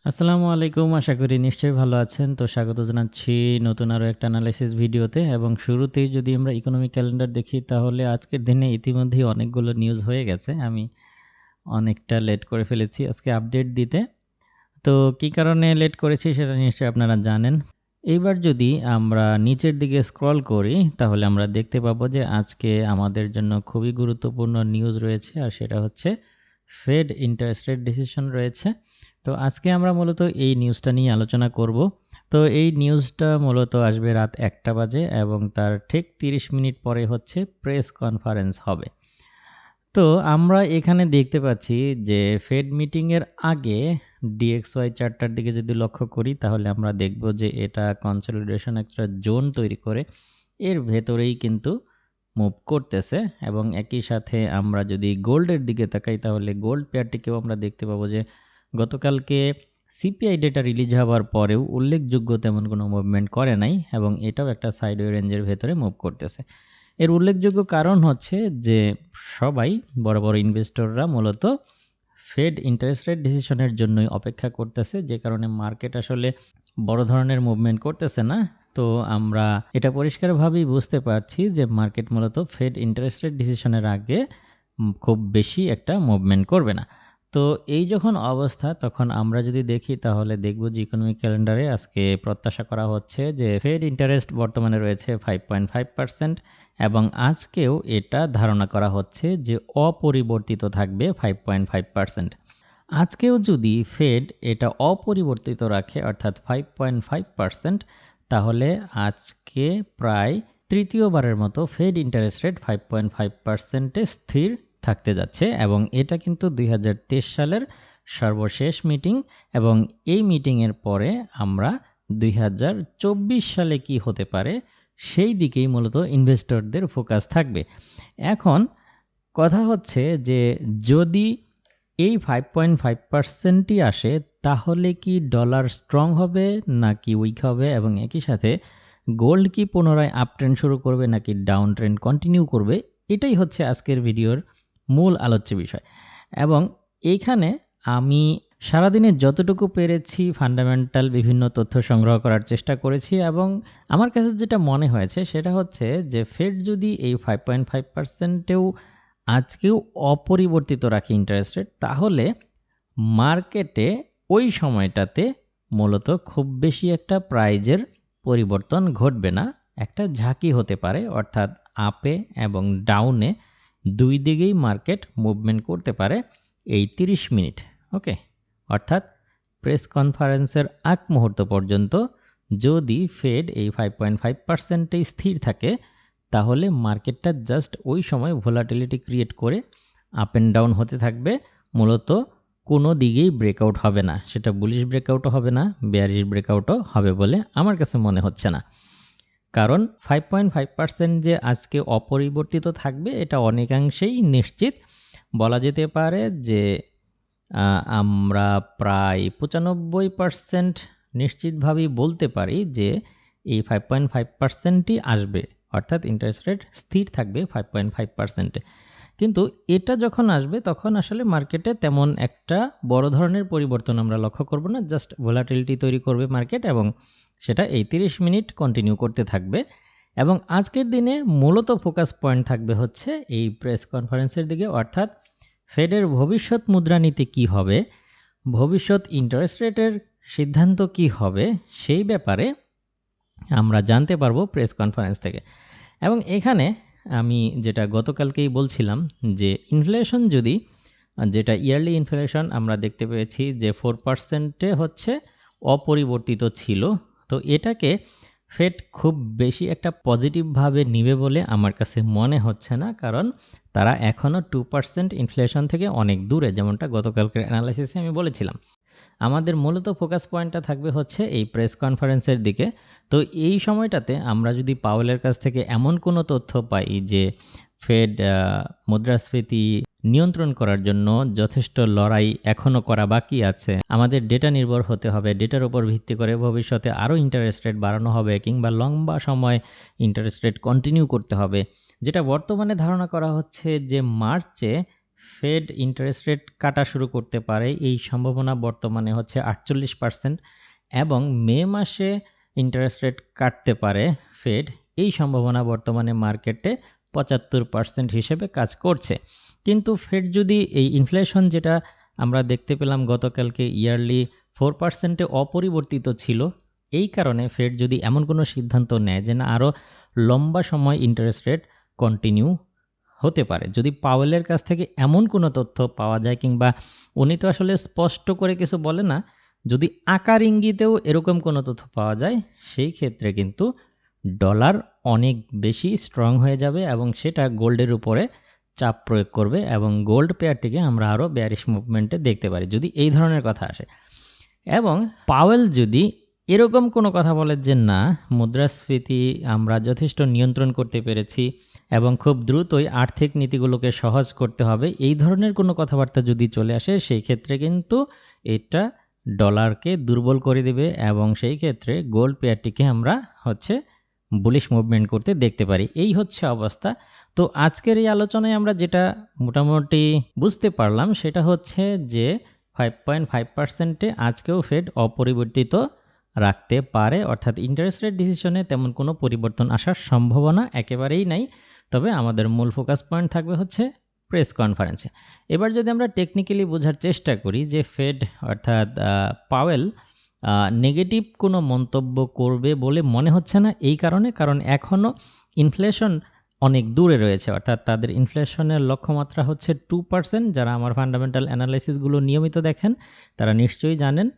আসসালামু আলাইকুম। আশা করি নিশ্চয়ই ভালো আছেন। তো স্বাগত জানাচ্ছি নতুন আরও একটা অ্যানালাইসিস ভিডিওতে এবং শুরুতেই যদি আমরা ইকোনমিক ক্যালেন্ডার দেখি তাহলে আজকের দিনে ইতিমধ্যেই অনেকগুলো নিউজ হয়ে গেছে। আমি অনেকটা লেট করে ফেলেছি আজকে আপডেট দিতে। তো কী কারণে লেট করেছি সেটা নিশ্চয়ই আপনারা জানেন। এইবার যদি আমরা নিচের দিকে স্ক্রল করি তাহলে আমরা দেখতে পাবো যে আজকে আমাদের জন্য খুবই গুরুত্বপূর্ণ নিউজ রয়েছে আর সেটা হচ্ছে ফেড ইন্টারেস্ট রেট ডিসিশন রয়েছে। তো আজকে আমরা মূলত এই নিউজটা নিয়ে আলোচনা করব। তো এই নিউজটা মূলত আসবে রাত 1টা বাজে এবং তার ঠিক 30 মিনিট পরে হচ্ছে প্রেস কনফারেন্স হবে। তো আমরা এখানে দেখতে পাচ্ছি যে ফেড মিটিংয়ের আগে DXY চার্টটার দিকে যদি লক্ষ্য করি তাহলে আমরা দেখব যে এটা কনসলিডেশন একটা জোন তৈরি করে এর ভেতরেই কিন্তু মুভ করতেছে এবং একই সাথে আমরা যদি গোল্ডের দিকে তাকাই তাহলে গোল্ড পেয়ারটিকেও আমরা দেখতে পাবো যে গতকালকে সিপিআই ডেটা রিলিজ হওয়ার পরেও উল্লেখযোগ্য তেমন কোনো মুভমেন্ট করে নাই এবং এটাও একটা সাইডওয়ে রেঞ্জের ভেতরে মুভ করতেছে। এর উল্লেখযোগ্য কারণ হচ্ছে যে সবাই বড় বড় ইনভেস্টররা মূলত ফেড ইন্টারেস্ট রেট ডিসিশনের জন্যই অপেক্ষা করতেছে, যে কারণে মার্কেট আসলে বড় ধরনের মুভমেন্ট করতেছে না। তো আমরা এটা পরিষ্কারভাবেই বুঝতে পারছি যে মার্কেট মূলত ফেড ইন্টারেস্ট রেট ডিসিশনের আগে খুব বেশি একটা মুভমেন্ট করবে না। তো এই যখন অবস্থা তখন আমরা যদি দেখি তাহলে দেখব যে ইকোনমিক ক্যালেন্ডারে আজকে প্রত্যাশা করা হচ্ছে যে ফেড ইন্টারেস্ট বর্তমানে রয়েছে 5.5% এবং আজকেও এটা ধারণা করা হচ্ছে যে অপরিবর্তিত থাকবে 5.5%। আজকেও যদি ফেড এটা অপরিবর্তিত রাখে অর্থাৎ 5.5%, তাহলে আজকে প্রায় তৃতীয়বারের মতো ফেড ইন্টারেস্ট রেট 5.5%-এ স্থির থাকতে যাচ্ছে এবং এটা কিন্তু 2023 সালের সর্বশেষ মিটিং এবং এই মিটিংয়ের পরে আমরা 2024 সালে কি হতে পারে সেই দিকেই মূলত ইনভেস্টরদের ফোকাস থাকবে। এখন কথা হচ্ছে যে যদি এই 5.5%ই আসে তাহলে কি ডলার স্ট্রং হবে নাকি উইক হবে এবং একই সাথে গোল্ড কি পুনরায় আপ ট্রেন্ড শুরু করবে নাকি ডাউন ট্রেন্ড কন্টিনিউ করবে, এটাই হচ্ছে আজকের ভিডিওর মূল আলোচ্য বিষয়। এবং এইখানে আমি সারাদিনে যতটুকু পেরেছি ফান্ডামেন্টাল বিভিন্ন তথ্য সংগ্রহ করার চেষ্টা করেছি এবং আমার কাছে যেটা মনে হয়েছে সেটা হচ্ছে যে ফেড যদি এই 5.5%-এও আজকেও অপরিবর্তিত রাখে ইন্টারেস্ট রেট, তাহলে মার্কেটে ওই সময়টাতে মূলত খুব বেশি একটা প্রাইজের পরিবর্তন ঘটবে না, একটা ঝাঁকি হতে পারে, অর্থাৎ আপে এবং ডাউনে দুই দিকেই মার্কেট মুভমেন্ট করতে পারে এই 30 মিনিট। ওকে, অর্থাৎ প্রেস কনফারেন্সের আগ মুহূর্ত পর্যন্ত যদি ফেড এই 5.5%-এই স্থির থাকে তাহলে মার্কেটটা জাস্ট ওই সময় ভোলাটিলিটি ক্রিয়েট করে আপ অ্যান্ড ডাউন হতে থাকবে, মূলত কোনো দিকেই ব্রেকআউট হবে না, সেটা বুলিশ ব্রেকআউটও হবে না, বেয়ারিশ ব্রেকআউটও হবে বলে আমার কাছে মনে হচ্ছে না। কারণ 5.5% যে আজকে অপরিবর্তিত থাকবে এটা অনেকাংশেই নিশ্চিত। বলা যেতে পারে যে আমরা প্রায় 95% নিশ্চিতভাবেই বলতে পারি যে এই 5.5%ই আসবে, অর্থাৎ ইন্টারেস্ট রেট স্থির থাকবে 5.5%-এ। কিন্তু এটা যখন আসবে তখন আসলে মার্কেটে তেমন একটা বড় ধরনের পরিবর্তন আমরা লক্ষ্য করব না, জাস্ট ভোলাটিলিটি তৈরি করবে মার্কেট এবং সেটা এই 30 মিনিট কন্টিনিউ করতে থাকবে। এবং আজকের দিনে মূলত ফোকাস পয়েন্ট থাকবে হচ্ছে এই প্রেস কনফারেন্সের দিকে, অর্থাৎ ফেডের ভবিষ্যৎ মুদ্রানীতি কী হবে, ভবিষ্যৎ ইন্টারেস্ট রেটের সিদ্ধান্ত কী হবে সেই ব্যাপারে আমরা জানতে পারবো প্রেস কনফারেন্স থেকে। এবং এখানে আমি যেটা গতকালকেই বলছিলাম যে ইনফ্লেশন যদি, যেটা ইয়ারলি ইনফ্লেশন আমরা দেখতে পেয়েছি যে 4%-এ হচ্ছে অপরিবর্তিত ছিল, তো এটাকে ফেড খুব বেশি একটা পজিটিভভাবে নিবে বলে আমার কাছে মনে হচ্ছে না, কারণ তারা এখনও 2% ইনফ্লেশন থেকে অনেক দূরে, যেমনটা গতকালকের অ্যানালাইসিসে আমি বলেছিলাম। আমাদের মূলত ফোকাস পয়েন্টটা থাকবে হচ্ছে এই প্রেস কনফারেন্সের দিকে। তো এই সময়টাতে আমরা যদি পাওয়েলের কাছ থেকে এমন কোনো তথ্য পাই যে ফেড মুদ্রাস্ফীতি নিয়ন্ত্রণ করার জন্য যথেষ্ট লড়াই এখনও করা বাকি আছে, আমাদের ডেটা নির্ভর হতে হবে, ডেটার উপর ভিত্তি করে ভবিষ্যতে আরও ইন্টারেস্ট রেট বাড়ানো হবে কিংবা লম্বা সময় ইন্টারেস্ট রেট কন্টিনিউ করতে হবে, যেটা বর্তমানে ধারণা করা হচ্ছে যে মার্চে ফেড ইন্টারেস্ট রেট কাটা শুরু করতে পারে এই সম্ভাবনা বর্তমানে হচ্ছে 48% এবং মে মাসে ইন্টারেস্ট রেট কাটতে পারে ফেড এই সম্ভাবনা বর্তমানে মার্কেটে 75% হিসেবে কাজ করছে। কিন্তু ফেড যদি এই ইনফ্লেশন যেটা আমরা দেখতে পেলাম গতকালকে ইয়ারলি 4%-এ অপরিবর্তিত ছিল, এই কারণে ফেড যদি এমন কোনো সিদ্ধান্ত নেয় যে না আরও লম্বা সময় ইন্টারেস্ট রেট কন্টিনিউ হতে পারে, যদি পাওয়েলের কাছ থেকে এমন কোনো তথ্য পাওয়া যায়, কিংবা উনি তো আসলে স্পষ্ট করে কিছু বলে না, যদি আকার ইঙ্গিতেও এরকম কোনো তথ্য পাওয়া যায়, সেই ক্ষেত্রে কিন্তু ডলার অনেক বেশি স্ট্রং হয়ে যাবে এবং সেটা গোল্ডের উপরে চাপ প্রয়োগ করবে এবং গোল্ড পেয়ারটিকে আমরা আরও বেয়ারিশ মুভমেন্টে দেখতে পারি যদি এই ধরনের কথা আসে। এবং পাওয়েল যদি এরকম কোনো কথা বলে যে না মুদ্রাস্ফীতি আমরা যথেষ্ট নিয়ন্ত্রণ করতে পেরেছি এবং খুব দ্রুতই আর্থিক নীতিগুলোকে সহজ করতে হবে, এই ধরনের কোনো কথাবার্তা যদি চলে আসে, সেই ক্ষেত্রে কিন্তু এটা ডলারকে দুর্বল করে দেবে এবং সেই ক্ষেত্রে গোল্ড পেয়ারটিকে আমরা বুলিশ মুভমেন্ট করতে দেখতে পারি। এই হচ্ছে অবস্থা। তো আজকের এই আলোচনায় আমরা যেটা মোটামুটি বুঝতে পারলাম সেটা হচ্ছে যে 5.5%-এ আজকেও ফেড অপরিবর্তিত রাখতে পারে, অর্থাৎ ইন্টারেস্ট রেট ডিসিশনে তেমন কোনো পরিবর্তন আসার সম্ভাবনা একেবারেই নাই। তবে আমাদের মূল ফোকাস পয়েন্ট থাকবে প্রেস কনফারেন্সে। এবার যদি আমরা টেকনিক্যালি বোঝার চেষ্টা করি যে ফেড অর্থাৎ পাওয়েল নেগেটিভ কোনো মন্তব্য করবে বলে মনে হচ্ছে না, এই কারণ এখনও ইনফ্লেশন অনেক দূরে রয়েছে, অর্থাৎ তাদের ইনফ্লেশনের লক্ষ্যমাত্রা 2%। যারা আমার ফান্ডামেন্টাল অ্যানালাইসিসগুলো নিয়মিত দেখেন তারা নিশ্চয়ই জানেন।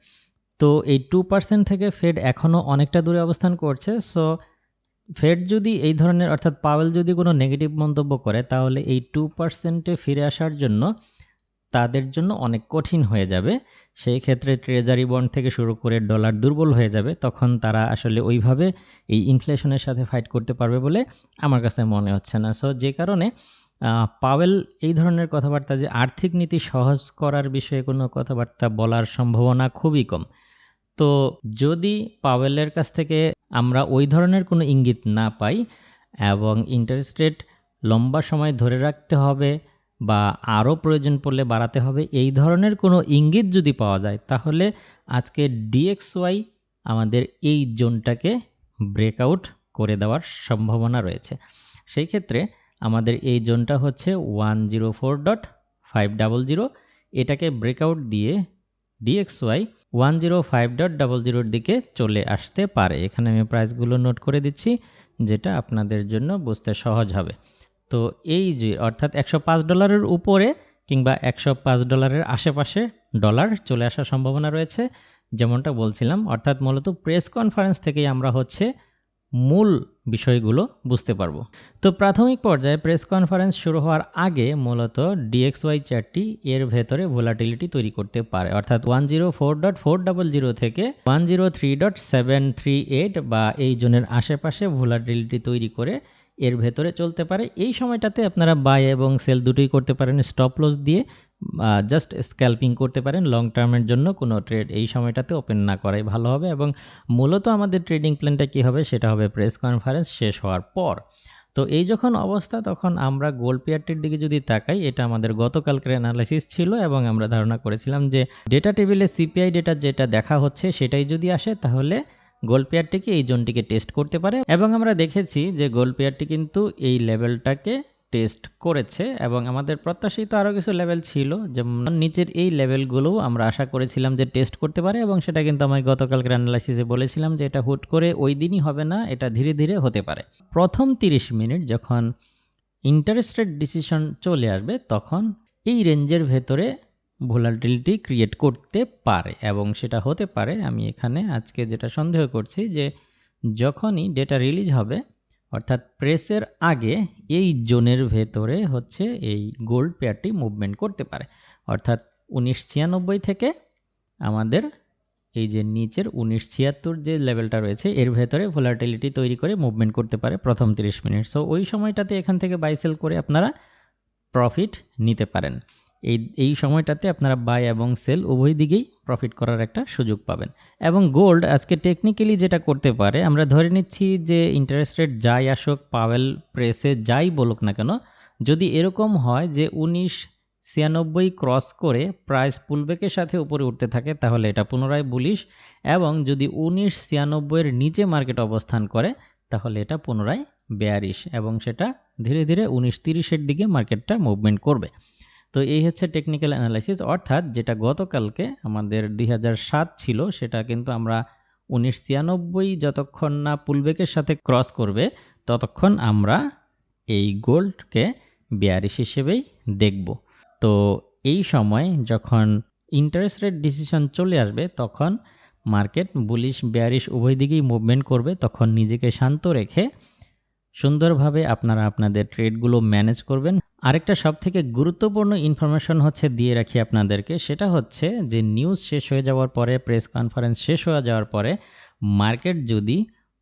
তো এই 2% থেকে ফেড এখনও অনেকটা দূরে অবস্থান করছে। সো ফেড যদি এই ধরনের অর্থাৎ পাওয়েল যদি কোনো নেগেটিভ মন্তব্য করে, তাহলে এই 2%-এ ফিরে আসার জন্য তাদের জন্য অনেক কঠিন হয়ে যাবে। সেই ক্ষেত্রে ট্রেজারি বন্ড থেকে শুরু করে ডলার দুর্বল হয়ে যাবে, তখন তারা আসলে ওইভাবে এই ইনফ্লেশনের সাথে ফাইট করতে পারবে বলে আমার কাছে মনে হচ্ছে না। সো যে কারণে পাওয়েল এই ধরনের কথাবার্তা যে আর্থিক নীতি সহজ করার বিষয়ে কোনো কথাবার্তা বলার সম্ভাবনা খুবই কম। তো যদি পাওয়েলের কাছ থেকে আমরা ওই ধরনের কোনো ইঙ্গিত না পাই এবং ইন্টারেস্ট রেট লম্বা সময় ধরে রাখতে হবে বা আরও প্রয়োজন পড়লে বাড়াতে হবে, এই ধরনের কোনো ইঙ্গিত যদি পাওয়া যায়, তাহলে আজকে DXY আমাদের এই জোনটাকে ব্রেকআউট করে দেওয়ার সম্ভাবনা রয়েছে। সেই ক্ষেত্রে আমাদের এই জোনটা 104.500, এটাকে ব্রেকআউট দিয়ে DXY 105.00 দিকে চলে আসতে পারে। এখানে আমি প্রাইসগুলো নোট করে দিচ্ছি যেটা আপনাদের জন্য বুঝতে সহজ হবে। তো এই যে অর্থাৎ $105 উপরে কিংবা $105 আশেপাশে ডলার চলে আসার সম্ভাবনা রয়েছে, যেমনটা বলছিলাম। অর্থাৎ মূলত প্রেস কনফারেন্স থেকেই আমরা মূল বিষয়গুলো বুঝতে পারবো। তো প্রাথমিক পর্যায়ে প্রেস কনফারেন্স শুরু হওয়ার আগে মূলত DXY চার্টটি এর ভেতরে ভোলাটিলিটি তৈরি করতে পারে, অর্থাৎ 104.400 থেকে 103.738 বা এই জোনের আশেপাশে ভোলাটিলিটি তৈরি করে এর ভেতরে চলতে পারে। এই সময়টাতে আপনারা বাই এবং সেল দুটোই করতে পারেন, স্টপ লস দিয়ে জাস্ট স্ক্যাল্পিং করতে পারেন। লং টার্মের জন্য কোনো ট্রেড এই সময়টাতে ওপেন না করাই ভালো হবে। এবং মূলত আমাদের ট্রেডিং প্ল্যানটা কী হবে সেটা হবে প্রেস কনফারেন্স শেষ হওয়ার পর। তো এই যখন অবস্থা, তখন আমরা গোল্ড পেয়ারটির দিকে যদি তাকাই, এটা আমাদের গতকালকের অ্যানালাইসিস ছিল এবং আমরা ধারণা করেছিলাম যে ডেটা টেবিলে সিপিআই ডেটা যেটা দেখা হচ্ছে সেটাই যদি আসে, তাহলে গোল্ড পেয়ারটিকে এই জোনটিকে টেস্ট করতে পারে। এবং আমরা দেখেছি যে গোল্ড পেয়ারটি কিন্তু এই লেভেলটাকে টেস্ট করেছে এবং আমাদের প্রত্যাশিত আরও কিছু লেভেল ছিল, যেমন নিচের এই লেভেলগুলোও আমরা আশা করেছিলাম যে টেস্ট করতে পারে। এবং সেটা কিন্তু আমি গতকালকের অ্যানালাইসিসে বলেছিলাম যে এটা হুট করে ওই দিনই হবে না, এটা ধীরে ধীরে হতে পারে। প্রথম 30 মিনিট যখন ইন্টারেস্ট রেট ডিসিশন চলে আসবে, তখন এই রেঞ্জের ভেতরে ভোলাটিলিটি ক্রিয়েট করতে পারে এবং সেটা হতে পারে। আমি এখানে আজকে যেটা সন্দেহ করছি যে যখনই ডেটা রিলিজ হবে, অর্থাৎ প্রেসের আগে এই জোনের ভেতরে এই গোল্ড পেয়ারটি মুভমেন্ট করতে পারে, অর্থাৎ 1996 থেকে আমাদের এই যে নিচের 1976 যে লেভেলটা রয়েছে এর ভেতরে ভোলাটিলিটি তৈরি করে মুভমেন্ট করতে পারে প্রথম 30 মিনিট। সো ওই সময়টাতে এখান থেকে বাই সেল করে আপনারা প্রফিট নিতে পারেন। এই সময়টাতে আপনারা বাই এবং সেল উভয় দিকেই প্রফিট করার একটা সুযোগ পাবেন। এবং গোল্ড আজকে টেকনিক্যালি যেটা করতে পারে, আমরা ধরে নিচ্ছি যে ইন্টারেস্ট রেট যাই আসুক, পাওয়েল প্রেসে যাই বলুক না কেন, যদি এরকম হয় যে 96 ক্রস করে প্রাইস পুলব্যাকের সাথে উপরে উঠতে থাকে তাহলে এটা পুনরায় বুলিশ, এবং যদি 1996 এর নিচে মার্কেট অবস্থান করে তাহলে এটা পুনরায় বেয়ারিশ, এবং সেটা ধীরে ধীরে 1930-এর দিকে মার্কেটটা মুভমেন্ট করবে। তো এই হচ্ছে টেকনিক্যাল অ্যানালাইসিস, অর্থাৎ যেটা গতকালকে আমাদের 2007 ছিল সেটা কিন্তু আমরা 1996 যতক্ষণ না পুলব্যাকের সাথে ক্রস করবে ততক্ষণ আমরা এই গোল্ডকে বেয়ারিশ হিসেবেই দেখব। তো এই সময় যখন ইন্টারেস্ট রেট ডিসিশন চলে আসবে তখন মার্কেট বুলিশ বেয়ারিশ উভয় দিকেই মুভমেন্ট করবে। তখন নিজেকে শান্ত রেখে সুন্দরভাবে আপনারা আপনাদের ট্রেডগুলো ম্যানেজ করবেন। আরেকটা সবথেকে গুরুত্বপূর্ণ ইনফরমেশন হচ্ছে দিয়ে রাখি আপনাদেরকে, সেটা হচ্ছে যে নিউজ শেষ হয়ে যাওয়ার পরে, প্রেস কনফারেন্স শেষ হয়ে যাওয়ার পরে মার্কেট যদি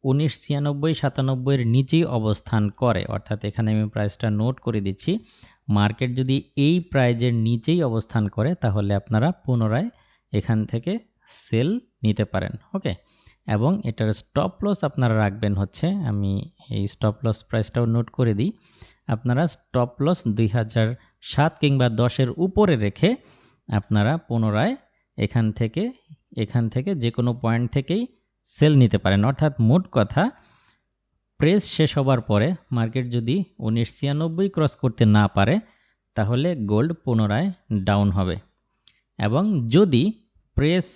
1996-97 এর নিচেই অবস্থান করে, অর্থাৎ এখানে আমি প্রাইসটা নোট করে দিচ্ছি, মার্কেট যদি এই প্রাইজের নিচেই অবস্থান করে তাহলে আপনারা পুনরায় এখান থেকে সেল নিতে পারেন। ওকে, এবং এটার স্টপ লস আপনারা রাখবেন হচ্ছে, আমি এই স্টপ লস প্রাইসটাও নোট করে দিই, আপনারা স্টপ লস 2007 কিংবা 10-এর উপরে রেখে আপনারা পুনরায় এখান থেকে যে কোনো পয়েন্ট থেকেই সেল নিতে পারেন। অর্থাৎ মোট কথা, প্রেস শেষ হবার পরে মার্কেট যদি 1996 ক্রস করতে না পারে তাহলে গোল্ড পুনরায় ডাউন হবে, এবং যদি প্রেস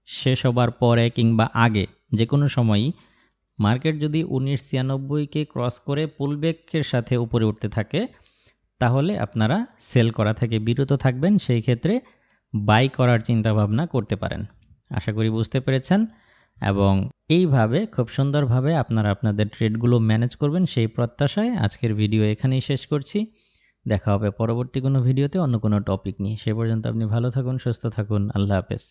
শেষ হবার পরে কিংবা আগে যে কোনো সময়ই মার্কেট যদি 1996-কে ক্রস করে পুলব্যাকের সাথে উপরে উঠতে থাকে তাহলে আপনারা সেল করা থেকে বিরত থাকবেন, সেই ক্ষেত্রে বাই করার চিন্তা ভাবনা করতে পারেন। আশা করি বুঝতে পেরেছেন, এবং এইভাবে খুব সুন্দরভাবে আপনারা আপনাদের ট্রেডগুলো ম্যানেজ করবেন সেই প্রত্যাশায় আজকের ভিডিও এখানেই শেষ করছি। দেখা হবে পরবর্তী কোনো ভিডিওতে অন্য কোনো টপিক নিয়ে। সে পর্যন্ত আপনি ভালো থাকুন, সুস্থ থাকুন। আল্লাহ হাফেজ।